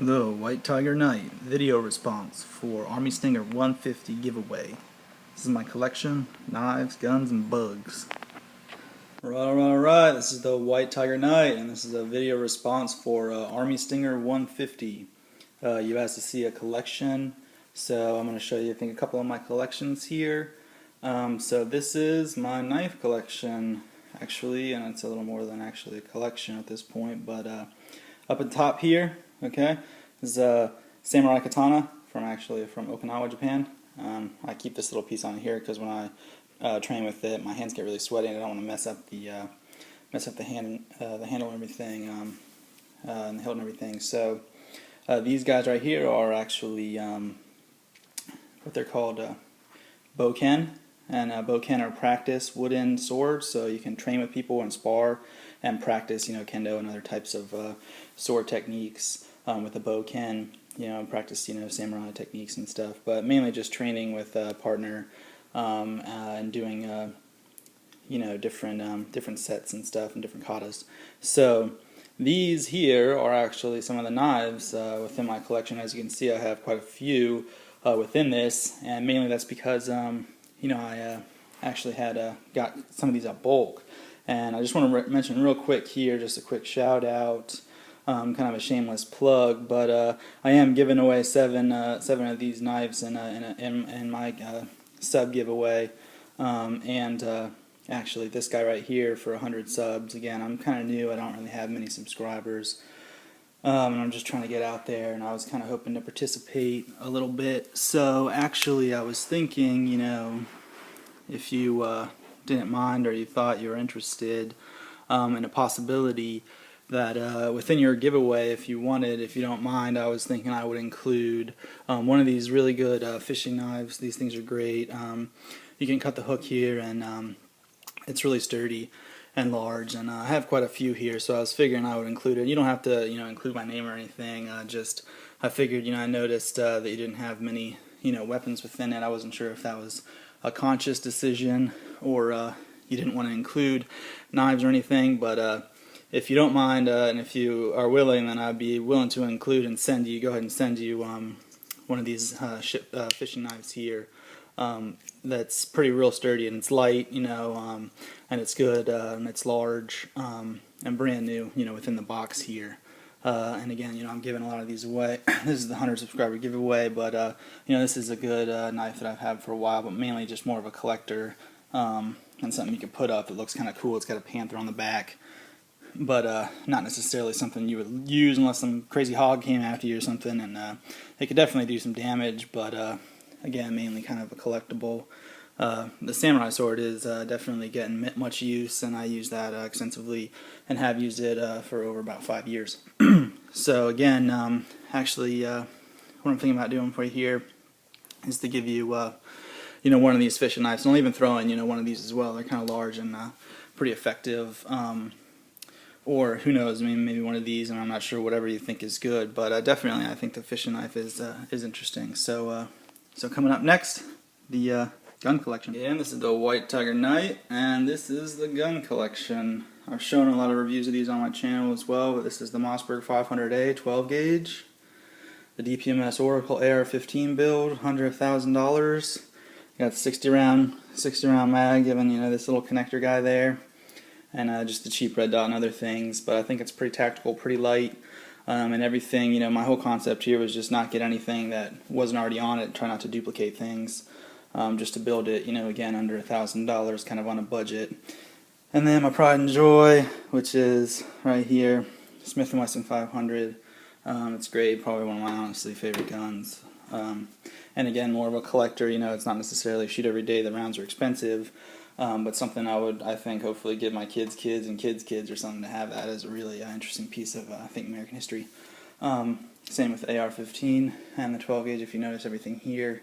The White Tiger Knight video response for ARMYSTINGER150 giveaway. This is my collection, knives, guns, and bugs. Alright, this is the White Tiger Knight, and this is a video response for ARMYSTINGER150. You asked to see a collection, so I'm going to show you, I think, a couple of my collections here. So this is my knife collection, actually, and it's a little more than actually a collection at this point, but up at the top here, okay, is a samurai katana from Okinawa, Japan. I keep this little piece on here because when I train with it, my hands get really sweaty, and I don't want to mess up the handle and everything, and the hilt and everything. So these guys right here are actually what they're called, boken. And boken are practice wooden swords, so you can train with people and spar and practice, kendo and other types of sword techniques with a boken, practice, samurai techniques and stuff. But mainly just training with a partner and doing, different sets and stuff and different katas. So these here are actually some of the knives within my collection. As you can see, I have quite a few within this, and mainly that's because I actually had got some of these at bulk, and I just want to mention real quick here, just a quick shout out, kind of a shameless plug, but I am giving away seven of these knives in my sub giveaway, and actually this guy right here for 100 subs. Again, I'm kind of new, I don't really have many subscribers. And I'm just trying to get out there, and I was kind of hoping to participate a little bit. So actually I was thinking, if you didn't mind or you thought you were interested in a possibility that within your giveaway, if you don't mind, I was thinking I would include one of these really good fishing knives. These things are great. You can cut the hook here, and it's really sturdy and large, and I have quite a few here, so I was figuring I would include it. You don't have to, include my name or anything. I figured, I noticed that you didn't have many, weapons within it. I wasn't sure if that was a conscious decision or you didn't want to include knives or anything. But if you don't mind and if you are willing, then I'd be willing to include and go ahead and send you one of these fishing knives here. That's pretty real sturdy, and it's light, and it's good, and it's large, and brand new, within the box here. And again, I'm giving a lot of these away. This is the 100 subscriber giveaway, but this is a good knife that I've had for a while, but mainly just more of a collector, and something you can put up that looks kind of cool. It's got a panther on the back, but not necessarily something you would use unless some crazy hog came after you or something, and it could definitely do some damage, but again, mainly kind of a collectible. The samurai sword is definitely getting much use, and I use that extensively and have used it for over about 5 years. So again, actually, what I'm thinking about doing for you here is to give you, one of these fishing knives. And I'll even throw in, one of these as well. They're kind of large and pretty effective. Or who knows? I mean, maybe one of these, and I'm not sure. Whatever you think is good, but definitely, I think the fishing knife is interesting. So coming up next, the gun collection. Yeah, and this is the White Tiger Knight, and this is the gun collection. I've shown a lot of reviews of these on my channel as well, but this is the Mossberg 500A 12 gauge, the DPMS Oracle AR-15 build, under $1,000. Got 60 round mag, given this little connector guy there, and just the cheap red dot and other things. But I think it's pretty tactical, pretty light. And everything, my whole concept here was just not get anything that wasn't already on it, try not to duplicate things, just to build it, again, under $1,000, kind of on a budget. And then my pride and joy, which is right here, Smith & Wesson 500. It's great, probably one of my honestly favorite guns. And again, more of a collector, it's not necessarily shoot every day, the rounds are expensive. But something I think, hopefully give my kids' and kids' or something to have that as a really interesting piece of, I think, American history. Same with AR-15 and the 12 gauge. If you notice, everything here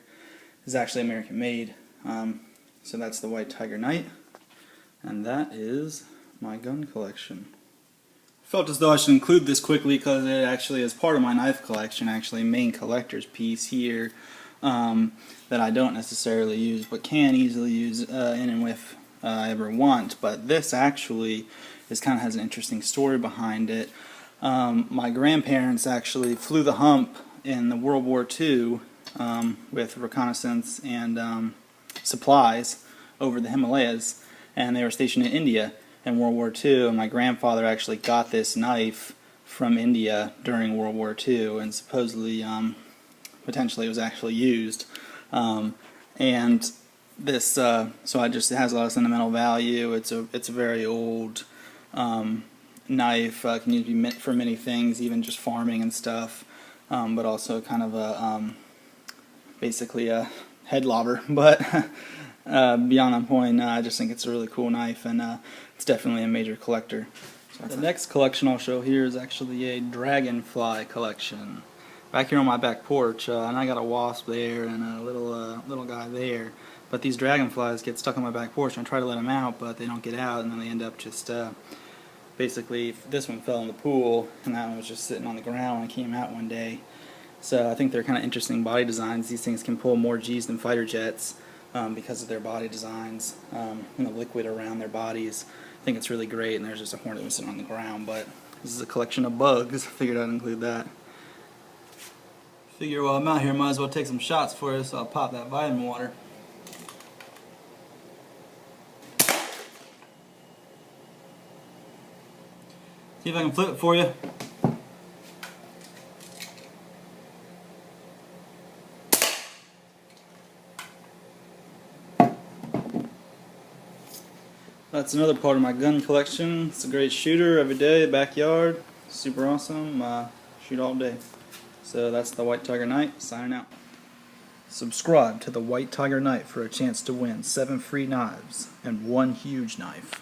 is actually American made. So that's the White Tiger Knight, and that is my gun collection. I felt as though I should include this quickly because it actually is part of my knife collection, actually main collector's piece here. That I don't necessarily use, but can easily use in and if I ever want. But this actually has an interesting story behind it. My grandparents actually flew the hump in the World War II with reconnaissance and supplies over the Himalayas, and they were stationed in India in World War II. And my grandfather actually got this knife from India during World War II, and supposedly, potentially, it was actually used. And this, so it has a lot of sentimental value. It's a very old knife. Can be for many things, even just farming and stuff. But also kind of a basically a head lobber. But beyond that point, I just think it's a really cool knife, and it's definitely a major collector. So the next collection I'll show here is actually a dragonfly collection. Back here on my back porch, and I got a wasp there and a little guy there. But these dragonflies get stuck on my back porch, and I try to let them out, but they don't get out, and then they end up just basically, this one fell in the pool, and that one was just sitting on the ground when I came out one day. So I think they're kind of interesting body designs. These things can pull more G's than fighter jets because of their body designs and the liquid around their bodies. I think it's really great, and there's just a hornet sitting on the ground, but this is a collection of bugs. I figured I'd include that. Figure while I'm out here, might as well take some shots for you, so I'll pop that vitamin water. See if I can flip it for you. That's another part of my gun collection. It's a great shooter every day, backyard. Super awesome. Shoot all day. So that's the White Tiger Knight, signing out. Subscribe to the White Tiger Knight for a chance to win 7 free knives and 1 huge knife.